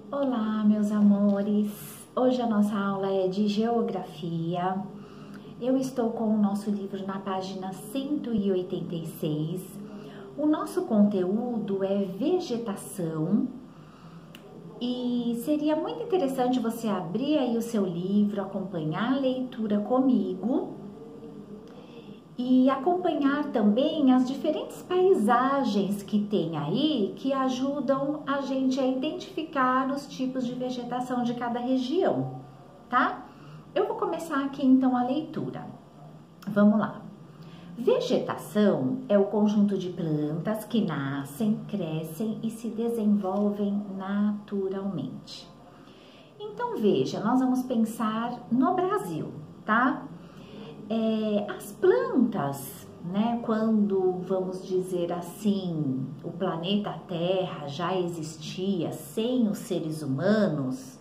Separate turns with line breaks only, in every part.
Olá, meus amores! Hoje a nossa aula é de geografia. Eu estou com o nosso livro na página 186. O nosso conteúdo é vegetação e seria muito interessante você abrir aí o seu livro, acompanhar a leitura comigo e acompanhar também as diferentes paisagens que tem aí, que ajudam a gente a identificar os tipos de vegetação de cada região, tá? Eu vou começar aqui então a leitura. Vamos lá. Vegetação é o conjunto de plantas que nascem, crescem e se desenvolvem naturalmente. Então veja, nós vamos pensar no Brasil, tá? As plantas, né, quando vamos dizer assim, o planeta Terra já existia sem os seres humanos,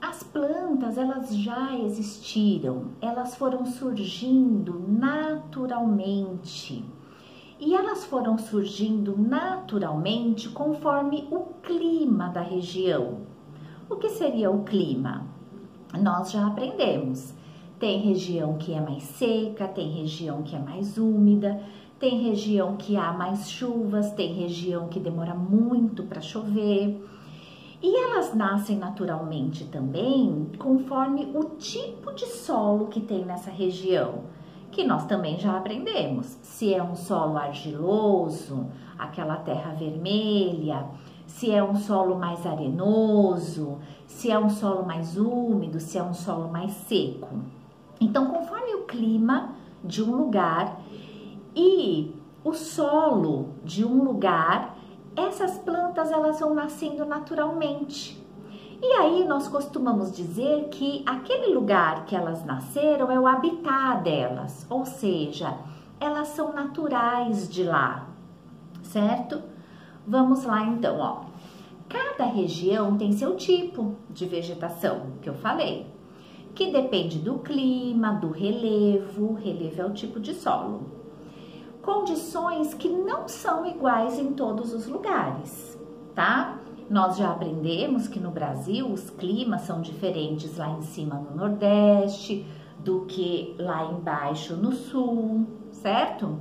as plantas elas já existiram, elas foram surgindo naturalmente e elas foram surgindo naturalmente conforme o clima da região. O que seria o clima? Nós já aprendemos. Tem região que é mais seca, tem região que é mais úmida, tem região que há mais chuvas, tem região que demora muito para chover. E elas nascem naturalmente também conforme o tipo de solo que tem nessa região, que nós também já aprendemos. Se é um solo argiloso, aquela terra vermelha, se é um solo mais arenoso, se é um solo mais úmido, se é um solo mais seco. Então, conforme o clima de um lugar e o solo de um lugar, essas plantas elas vão nascendo naturalmente. E aí nós costumamos dizer que aquele lugar que elas nasceram é o habitat delas, ou seja, elas são naturais de lá, certo? Vamos lá então, ó. Cada região tem seu tipo de vegetação, que eu falei, que depende do clima, do relevo. Relevo é o tipo de solo. Condições que não são iguais em todos os lugares, tá? Nós já aprendemos que no Brasil os climas são diferentes lá em cima no Nordeste do que lá embaixo no Sul, certo?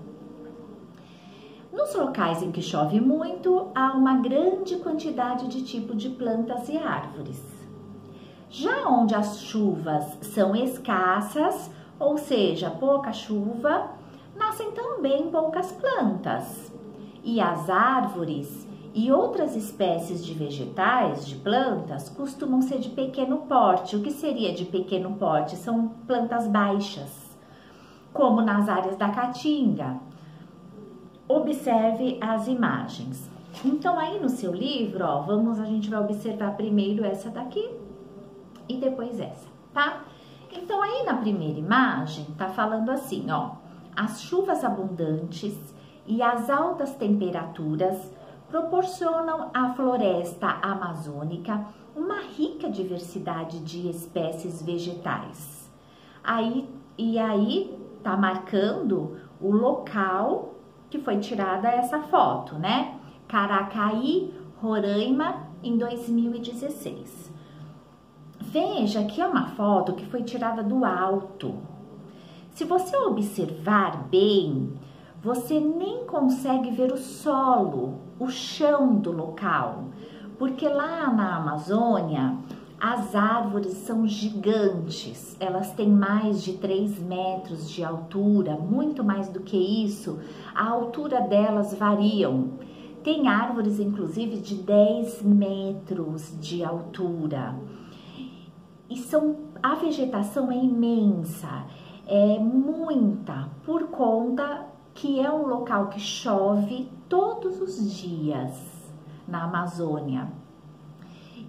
Nos locais em que chove muito, há uma grande quantidade de tipo de plantas e árvores. Já onde as chuvas são escassas, ou seja, pouca chuva, nascem também poucas plantas. E as árvores e outras espécies de vegetais, de plantas, costumam ser de pequeno porte. O que seria de pequeno porte? São plantas baixas, como nas áreas da Caatinga. Observe as imagens. Então, aí no seu livro, ó, a gente vai observar primeiro essa daqui e depois essa, tá? Então, aí na primeira imagem, tá falando assim, ó, as chuvas abundantes e as altas temperaturas proporcionam à floresta amazônica uma rica diversidade de espécies vegetais. Aí tá marcando o local que foi tirada essa foto, né? Caracaí, Roraima, em 2016. Veja que é uma foto que foi tirada do alto. Se você observar bem, você nem consegue ver o solo, o chão do local, porque lá na Amazônia as árvores são gigantes, elas têm mais de 3 metros de altura, muito mais do que isso, a altura delas variam. Tem árvores inclusive de 10 metros de altura. E a vegetação é imensa, é muita, por conta que é um local que chove todos os dias na Amazônia.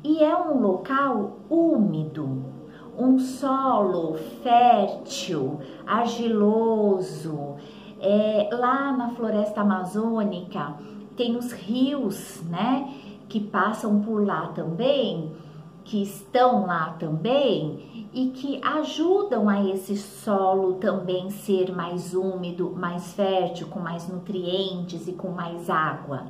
E é um local úmido, um solo fértil, argiloso. Lá na floresta amazônica tem os rios, né, que passam por lá também, que estão lá também e que ajudam a esse solo também ser mais úmido, mais fértil, com mais nutrientes e com mais água,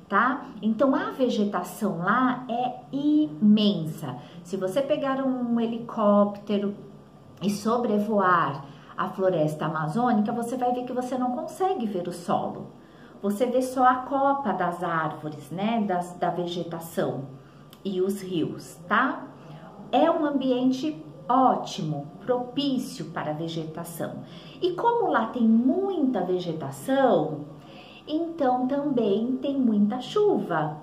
tá? Então a vegetação lá é imensa. Se você pegar um helicóptero e sobrevoar a floresta amazônica, você vai ver que você não consegue ver o solo. Você vê só a copa das árvores, né, da vegetação e os rios, tá? É um ambiente ótimo, propício para a vegetação. E como lá tem muita vegetação, então também tem muita chuva.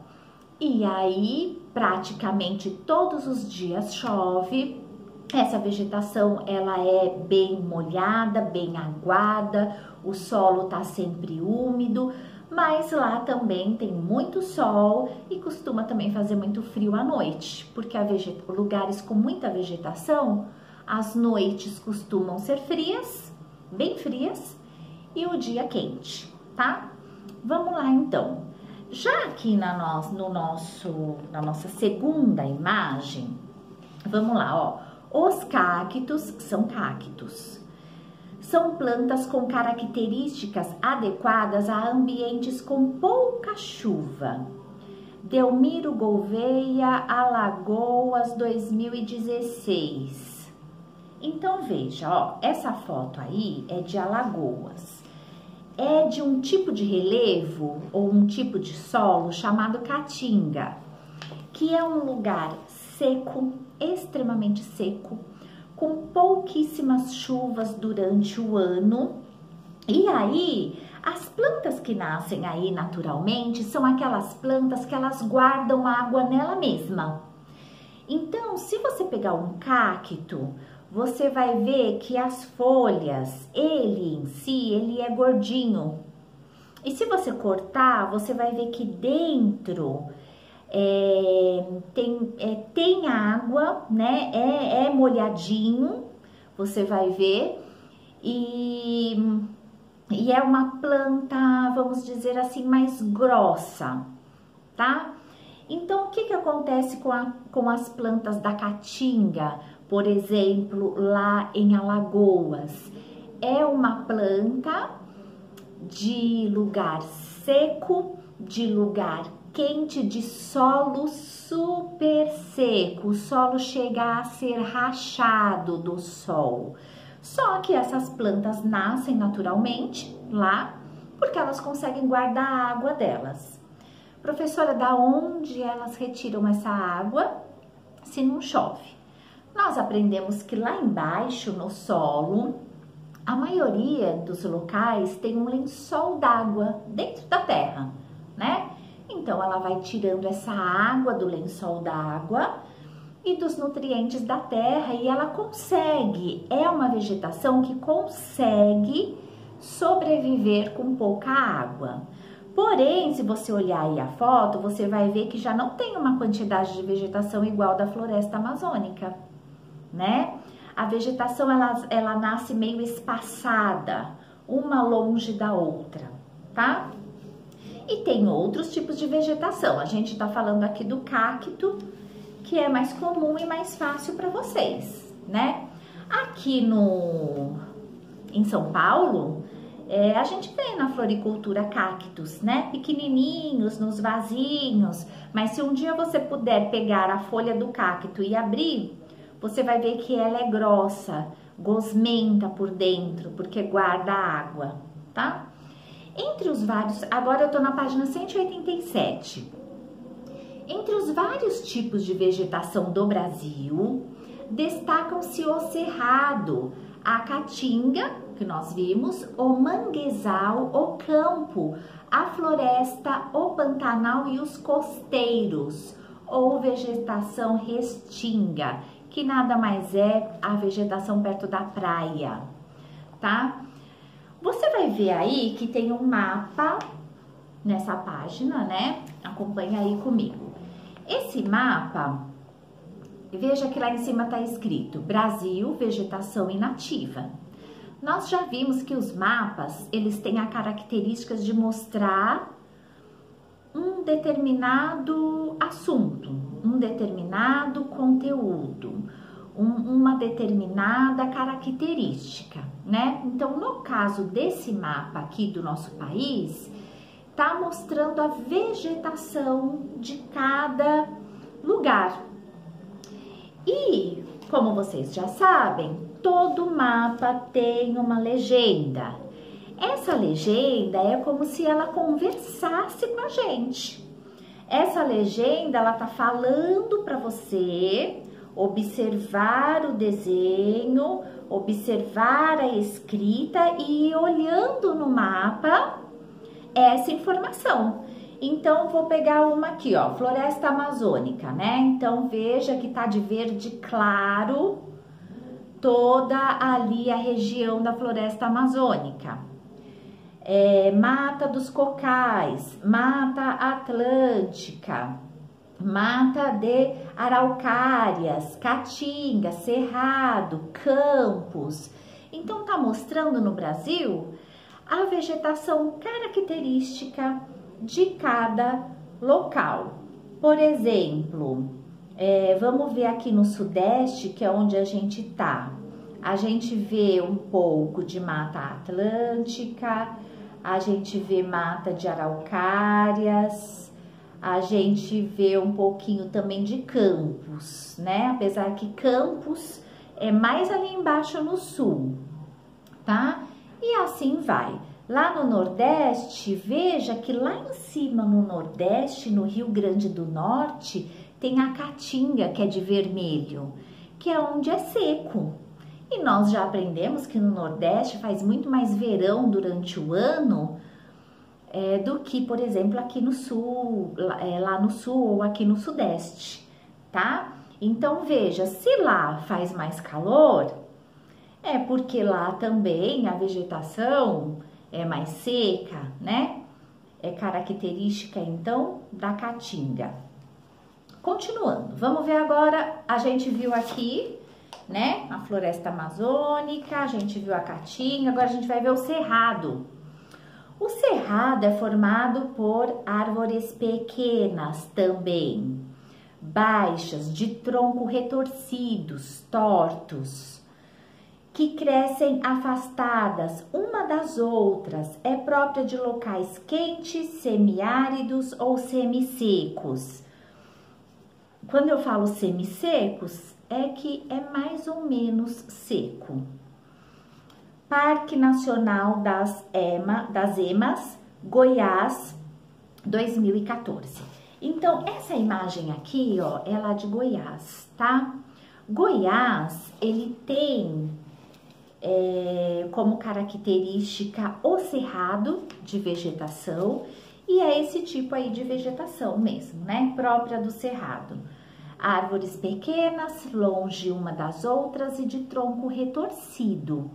E aí, praticamente todos os dias chove. Essa vegetação, ela é bem molhada, bem aguada, o solo tá sempre úmido, mas lá também tem muito sol e costuma também fazer muito frio à noite, porque lugares com muita vegetação, as noites costumam ser frias, bem frias, e o dia quente, tá? Vamos lá então. Já aqui na nossa segunda imagem, vamos lá, ó. Os cactos são cactos. São plantas com características adequadas a ambientes com pouca chuva. Delmiro Gouveia, Alagoas, 2016. Então veja, ó, essa foto aí é de Alagoas. É de um tipo de relevo ou um tipo de solo chamado caatinga, que é um lugar seco, extremamente seco, com pouquíssimas chuvas durante o ano. E aí, as plantas que nascem aí naturalmente são aquelas plantas que elas guardam água nela mesma. Então, se você pegar um cacto, você vai ver que as folhas, ele em si, ele é gordinho. E se você cortar, você vai ver que dentro tem água, né? É molhadinho, você vai ver. E é uma planta, vamos dizer assim, mais grossa, tá? Então, o que que acontece com as plantas da caatinga, por exemplo, lá em Alagoas? É uma planta de lugar seco, de lugar quente, de solo super seco. O solo chega a ser rachado do sol. Só que essas plantas nascem naturalmente lá, porque elas conseguem guardar a água delas. Professora, da onde elas retiram essa água se não chove? Nós aprendemos que lá embaixo, no solo, a maioria dos locais tem um lençol d'água dentro da terra, né? Então, ela vai tirando essa água do lençol d'água e dos nutrientes da terra e ela consegue, é uma vegetação que consegue sobreviver com pouca água. Porém, se você olhar aí a foto, você vai ver que já não tem uma quantidade de vegetação igual da floresta amazônica, né? A vegetação, ela nasce meio espaçada, uma longe da outra, tá? E tem outros tipos de vegetação. A gente tá falando aqui do cacto, que é mais comum e mais fácil para vocês, né? Aqui em São Paulo, a gente vê na floricultura cactos, né? Pequenininhos, nos vasinhos. Mas se um dia você puder pegar a folha do cacto e abrir, você vai ver que ela é grossa, gosmenta por dentro, porque guarda água, tá? Entre os vários, agora eu tô na página 187. Entre os vários tipos de vegetação do Brasil, destacam-se o cerrado, a caatinga, que nós vimos, o manguezal, o campo, a floresta, o pantanal e os costeiros, ou vegetação restinga, que nada mais é a vegetação perto da praia, tá? Você vai ver aí que tem um mapa nessa página, né? Acompanha aí comigo. Esse mapa, veja que lá em cima tá escrito Brasil, vegetação inativa. Nós já vimos que os mapas, eles têm a característica de mostrar um determinado assunto, um determinado conteúdo, uma determinada característica, né? Então, no caso desse mapa aqui do nosso país, tá mostrando a vegetação de cada lugar. E, como vocês já sabem, todo mapa tem uma legenda. Essa legenda é como se ela conversasse com a gente. Essa legenda, ela tá falando para você observar o desenho, observar a escrita e ir olhando no mapa essa informação. Então, vou pegar uma aqui, ó, floresta amazônica, né? Então, veja que tá de verde claro toda ali a região da floresta amazônica. Mata dos Cocais, Mata Atlântica, Mata de Araucárias, Caatinga, Cerrado, Campos. Então, tá mostrando no Brasil a vegetação característica de cada local. Por exemplo, vamos ver aqui no Sudeste, que é onde a gente tá. A gente vê um pouco de Mata Atlântica, a gente vê mata de araucárias, a gente vê um pouquinho também de Campos, né? Apesar que Campos é mais ali embaixo no sul, tá? E assim vai. Lá no Nordeste, veja que lá em cima no Nordeste, no Rio Grande do Norte, tem a Caatinga, que é de vermelho, que é onde é seco. E nós já aprendemos que no Nordeste faz muito mais verão durante o ano do que, por exemplo, aqui no Sul, lá no Sul ou aqui no Sudeste, tá? Então, veja, se lá faz mais calor, é porque lá também a vegetação é mais seca, né? É característica, então, da Caatinga. Continuando, vamos ver agora, a gente viu aqui, né, a floresta amazônica, a gente viu a Caatinga, agora a gente vai ver o Cerrado. O Cerrado é formado por árvores pequenas também, baixas, de tronco retorcidos, tortos, que crescem afastadas uma das outras, é própria de locais quentes, semiáridos ou semissecos. Quando eu falo semissecos, é que é mais ou menos seco. Parque Nacional das Emas, Goiás, 2014. Então, essa imagem aqui, ó, é lá de Goiás, tá? Goiás, ele tem como característica o cerrado de vegetação, e é esse tipo aí de vegetação mesmo, né? Própria do cerrado. Árvores pequenas, longe uma das outras e de tronco retorcido.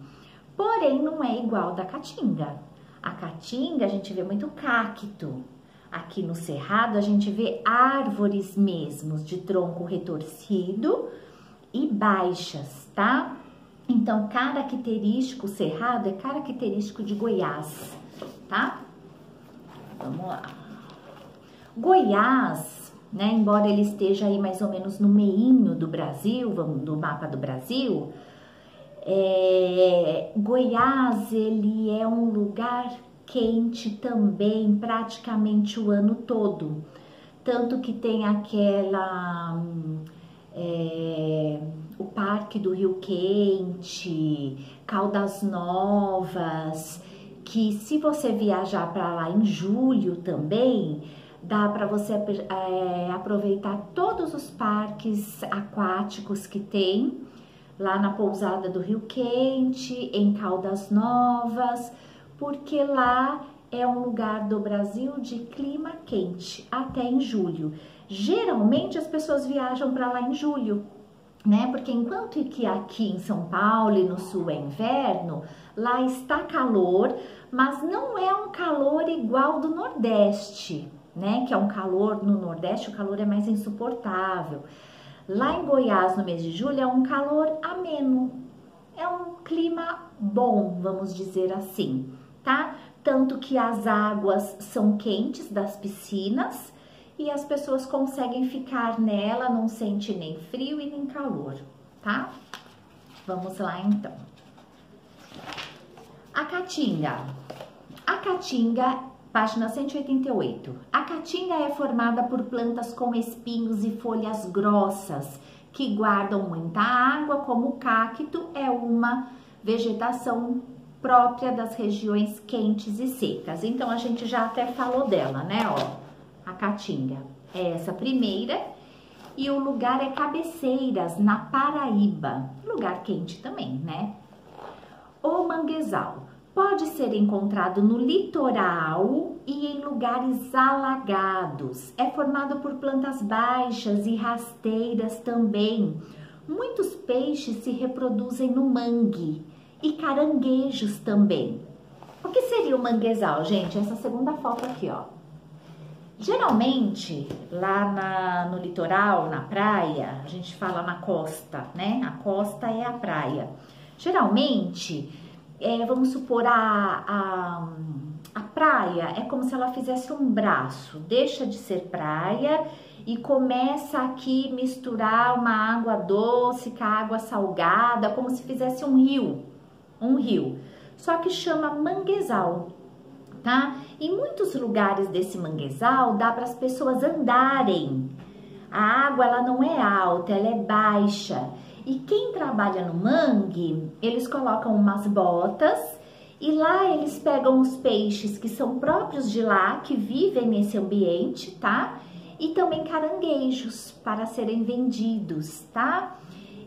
Porém, não é igual da Caatinga. A Caatinga, a gente vê muito cacto. Aqui no Cerrado, a gente vê árvores mesmos, de tronco retorcido e baixas, tá? Então, característico, o Cerrado é característico de Goiás, tá? Vamos lá. Goiás, né, embora ele esteja aí mais ou menos no meinho do Brasil, do mapa do Brasil, Goiás, ele é um lugar quente também praticamente o ano todo, tanto que tem o Parque do Rio Quente, Caldas Novas, que se você viajar para lá em julho também, dá para você aproveitar todos os parques aquáticos que tem lá na pousada do Rio Quente, em Caldas Novas, porque lá é um lugar do Brasil de clima quente, até em julho. Geralmente as pessoas viajam para lá em julho, né? Porque enquanto que aqui em São Paulo e no Sul é inverno, lá está calor, mas não é um calor igual do Nordeste, né? Que é um calor, no Nordeste o calor é mais insuportável. Lá em Goiás, no mês de julho, é um calor ameno, é um clima bom, vamos dizer assim, tá? Tanto que as águas são quentes das piscinas e as pessoas conseguem ficar nela, não sente nem frio e nem calor, tá? Vamos lá então. A Caatinga. A Caatinga, Página 188. A caatinga é formada por plantas com espinhos e folhas grossas, que guardam muita água, como o cacto é uma vegetação própria das regiões quentes e secas. Então, a gente já até falou dela, né? Ó, a caatinga é essa primeira. E o lugar é Cabeceiras, na Paraíba. Lugar quente também, né? O manguezal pode ser encontrado no litoral e em lugares alagados. É formado por plantas baixas e rasteiras também. Muitos peixes se reproduzem no mangue e caranguejos também. O que seria o manguezal, gente? Essa segunda foto aqui, ó. Geralmente, lá no litoral, na praia, a gente fala na costa, né? A costa é a praia. Geralmente, vamos supor, a praia é como se ela fizesse um braço, deixa de ser praia e começa aqui misturar uma água doce com a água salgada, como se fizesse um rio. Só que chama manguezal, tá? Em muitos lugares desse manguezal dá para as pessoas andarem. A água ela não é alta, ela é baixa. E quem trabalha no mangue, eles colocam umas botas e lá eles pegam os peixes que são próprios de lá, que vivem nesse ambiente, tá? E também caranguejos para serem vendidos, tá?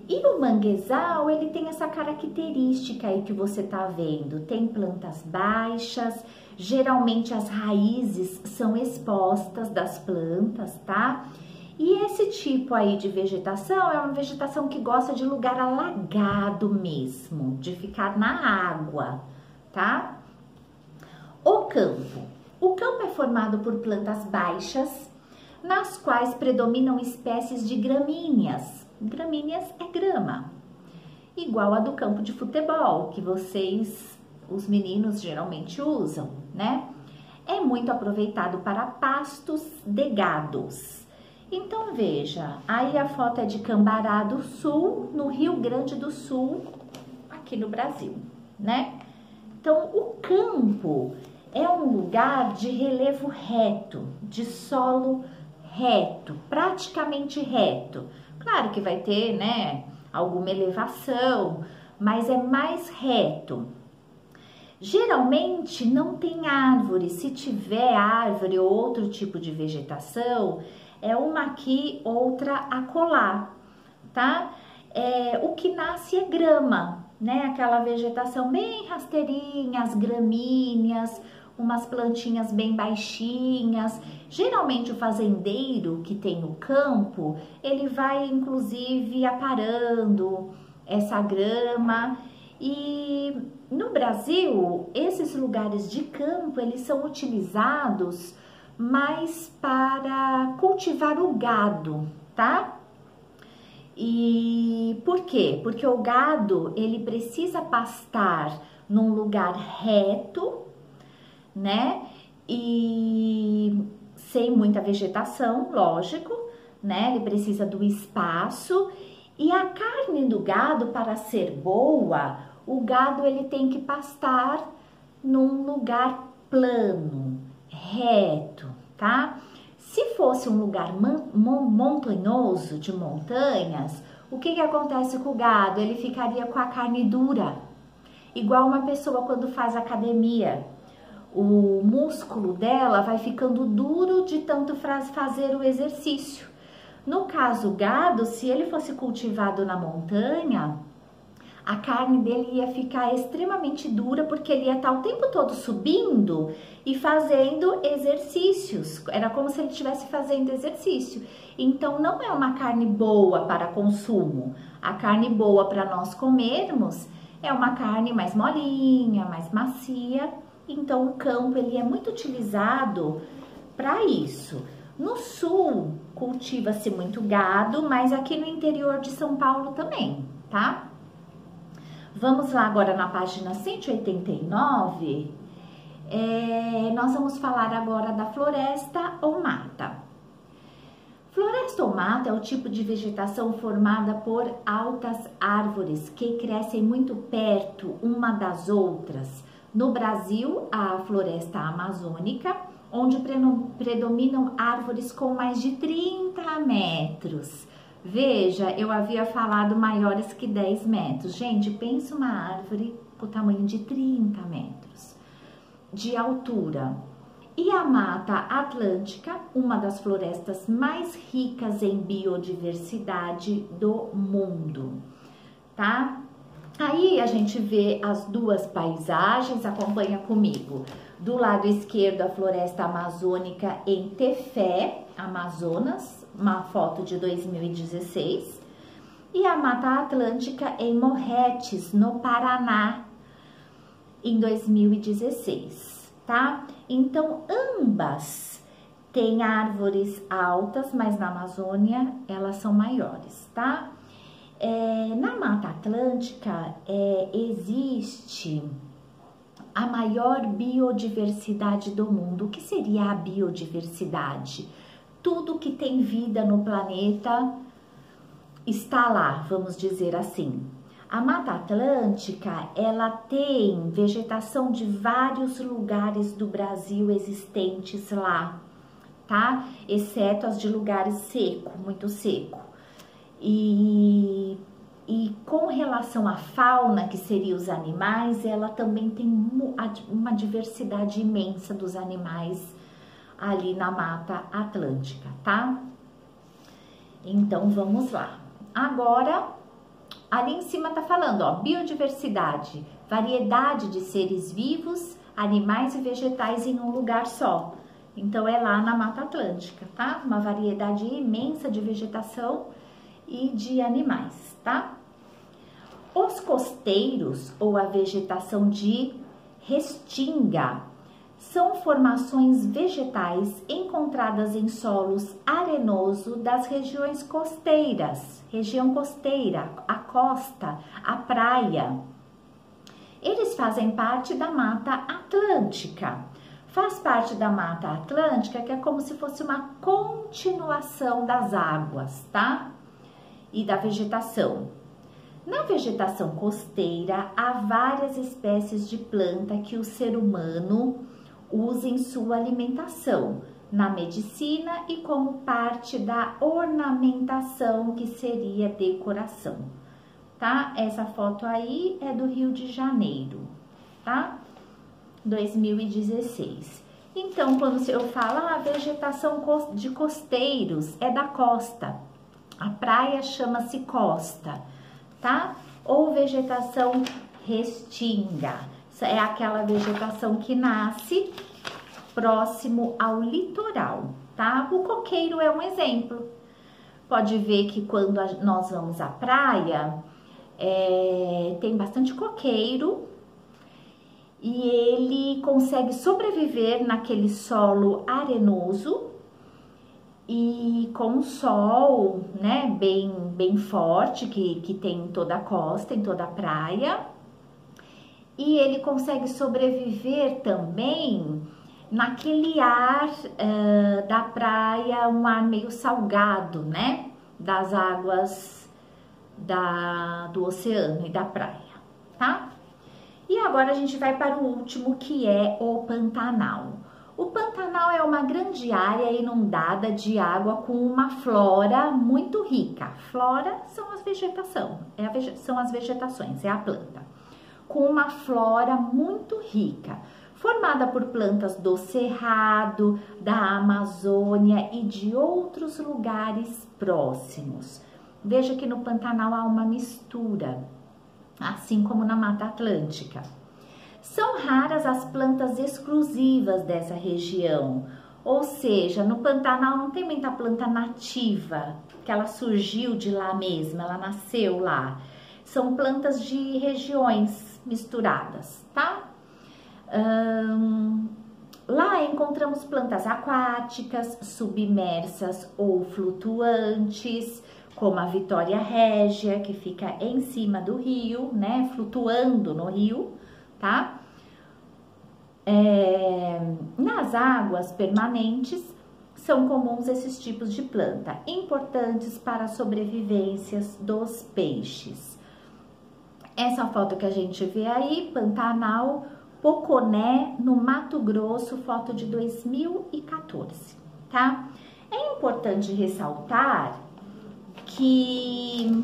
E o manguezal, ele tem essa característica aí que você tá vendo. Tem plantas baixas, geralmente as raízes são expostas das plantas, tá? E esse tipo aí de vegetação é uma vegetação que gosta de lugar alagado mesmo, de ficar na água, tá? O campo é formado por plantas baixas, nas quais predominam espécies de gramíneas. Gramíneas é grama, igual a do campo de futebol, que vocês, os meninos, geralmente usam, né? É muito aproveitado para pastos de gados. Então, veja, aí a foto é de Cambará do Sul, no Rio Grande do Sul, aqui no Brasil, né? Então, o campo é um lugar de relevo reto, de solo reto, praticamente reto. Claro que vai ter, né, alguma elevação, mas é mais reto. Geralmente não tem árvore. Se tiver árvore ou outro tipo de vegetação, é uma aqui, outra acolá, tá? O que nasce é grama, né? Aquela vegetação bem rasteirinha, as gramíneas, umas plantinhas bem baixinhas. Geralmente o fazendeiro que tem no campo, ele vai inclusive aparando essa grama. E no Brasil, esses lugares de campo, eles são utilizados mais para cultivar o gado, tá? E por quê? Porque o gado, ele precisa pastar num lugar reto, né? E sem muita vegetação, lógico, né? Ele precisa do espaço. E a carne do gado, para ser boa, o gado ele tem que pastar num lugar plano, reto, tá? Se fosse um lugar montanhoso, de montanhas, o que acontece com o gado? Ele ficaria com a carne dura, igual uma pessoa quando faz academia. O músculo dela vai ficando duro de tanto fazer o exercício. No caso, o gado, se ele fosse cultivado na montanha, a carne dele ia ficar extremamente dura, porque ele ia estar o tempo todo subindo e fazendo exercícios. Era como se ele estivesse fazendo exercício. Então, não é uma carne boa para consumo. A carne boa para nós comermos é uma carne mais molinha, mais macia. Então, o campo ele é muito utilizado para isso. No sul, cultiva-se muito gado, mas aqui no interior de São Paulo também, tá? Vamos lá agora na página 189, nós vamos falar agora da floresta ou mata. Floresta ou mata é o tipo de vegetação formada por altas árvores que crescem muito perto uma das outras, No Brasil, a floresta amazônica, onde predominam árvores com mais de 30 metros. Veja, eu havia falado maiores que 10 metros. Gente, pensa uma árvore com o tamanho de 30 metros de altura. E a Mata Atlântica, uma das florestas mais ricas em biodiversidade do mundo, tá? Aí a gente vê as duas paisagens, acompanha comigo. Do lado esquerdo, a floresta amazônica em Tefé, Amazonas, uma foto de 2016. E a Mata Atlântica em Morretes, no Paraná, em 2016, tá? Então, ambas têm árvores altas, mas na Amazônia elas são maiores, tá? Na Mata Atlântica existe a maior biodiversidade do mundo. O que seria a biodiversidade? Tudo que tem vida no planeta está lá, vamos dizer assim. A Mata Atlântica, ela tem vegetação de vários lugares do Brasil existentes lá, tá? Exceto as de lugares seco, muito seco. E com relação à fauna, que seria os animais, ela também tem uma diversidade imensa dos animais ali na Mata Atlântica, tá? Então, vamos lá. Agora, ali em cima tá falando, ó, biodiversidade, variedade de seres vivos, animais e vegetais em um lugar só. Então, é lá na Mata Atlântica, tá? Uma variedade imensa de vegetação e de animais, tá? Os costeiros, ou a vegetação de restinga, são formações vegetais encontradas em solos arenosos das regiões costeiras, região costeira, a costa, a praia. Eles fazem parte da Mata Atlântica. Faz parte da Mata Atlântica, que é como se fosse uma continuação das águas, tá? E da vegetação. Na vegetação costeira, há várias espécies de planta que o ser humano usa em sua alimentação, na medicina e como parte da ornamentação, que seria decoração, tá? Essa foto aí é do Rio de Janeiro, tá? 2016. Então, quando eu falo a vegetação de costeiros, é da costa. A praia chama-se costa, tá? Ou vegetação restinga. É aquela vegetação que nasce próximo ao litoral, tá? O coqueiro é um exemplo. Pode ver que quando nós vamos à praia, tem bastante coqueiro e ele consegue sobreviver naquele solo arenoso e com o sol, né, bem forte que tem em toda a costa, em toda a praia. E ele consegue sobreviver também naquele ar da praia, um ar meio salgado, né? Das águas do oceano e da praia, tá? E agora a gente vai para o último, que é o Pantanal. O Pantanal é uma grande área inundada de água com uma flora muito rica. Flora são as vegetações, é a planta. Com uma flora muito rica, formada por plantas do Cerrado, da Amazônia e de outros lugares próximos. Veja que no Pantanal há uma mistura, assim como na Mata Atlântica. São raras as plantas exclusivas dessa região, ou seja, no Pantanal não tem muita planta nativa, que ela surgiu de lá mesma, ela nasceu lá. São plantas de regiões misturadas, tá? Lá encontramos plantas aquáticas, submersas ou flutuantes, como a Vitória Régia, que fica em cima do rio, né? Flutuando no rio, tá? Nas águas permanentes, são comuns esses tipos de planta, importantes para a sobrevivência dos peixes. Essa foto que a gente vê aí, Pantanal, Poconé, no Mato Grosso, foto de 2014, tá? É importante ressaltar que...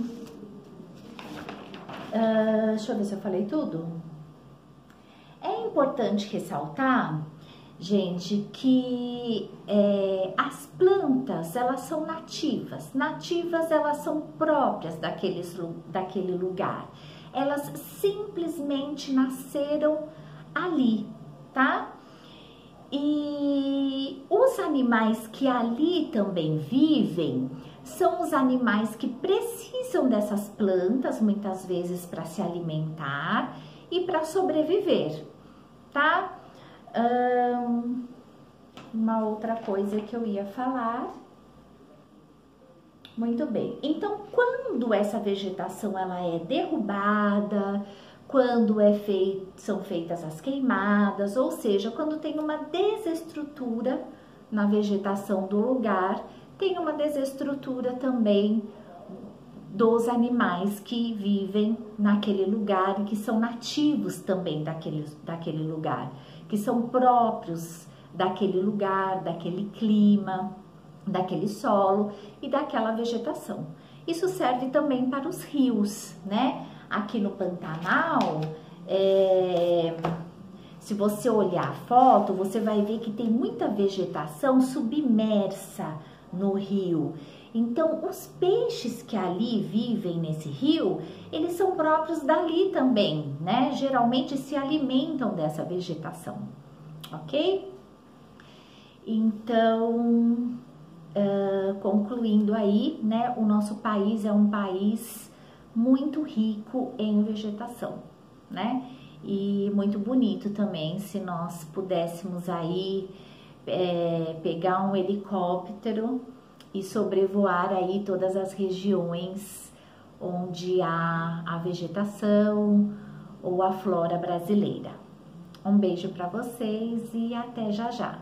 deixa eu ver se eu falei tudo. É importante ressaltar, gente, que as plantas, elas são nativas. Nativas, elas são próprias daquele lugar. Elas simplesmente nasceram ali, tá? E os animais que ali também vivem são os animais que precisam dessas plantas, muitas vezes para se alimentar e para sobreviver, tá? Uma outra coisa que eu ia falar. Muito bem. Então, quando essa vegetação ela é derrubada, quando são feitas as queimadas, ou seja, quando tem uma desestrutura na vegetação do lugar, tem uma desestrutura também dos animais que vivem naquele lugar e que são nativos também daquele lugar, que são próprios daquele lugar, daquele clima, daquele solo e daquela vegetação. Isso serve também para os rios, né? Aqui no Pantanal, se você olhar a foto, você vai ver que tem muita vegetação submersa no rio. Então, os peixes que ali vivem nesse rio, eles são próprios dali também, né? Geralmente se alimentam dessa vegetação, ok? Então, concluindo aí, né? O nosso país é um país muito rico em vegetação, né? E muito bonito também, se nós pudéssemos aí pegar um helicóptero e sobrevoar aí todas as regiões onde há a vegetação ou a flora brasileira. Um beijo para vocês e até já já!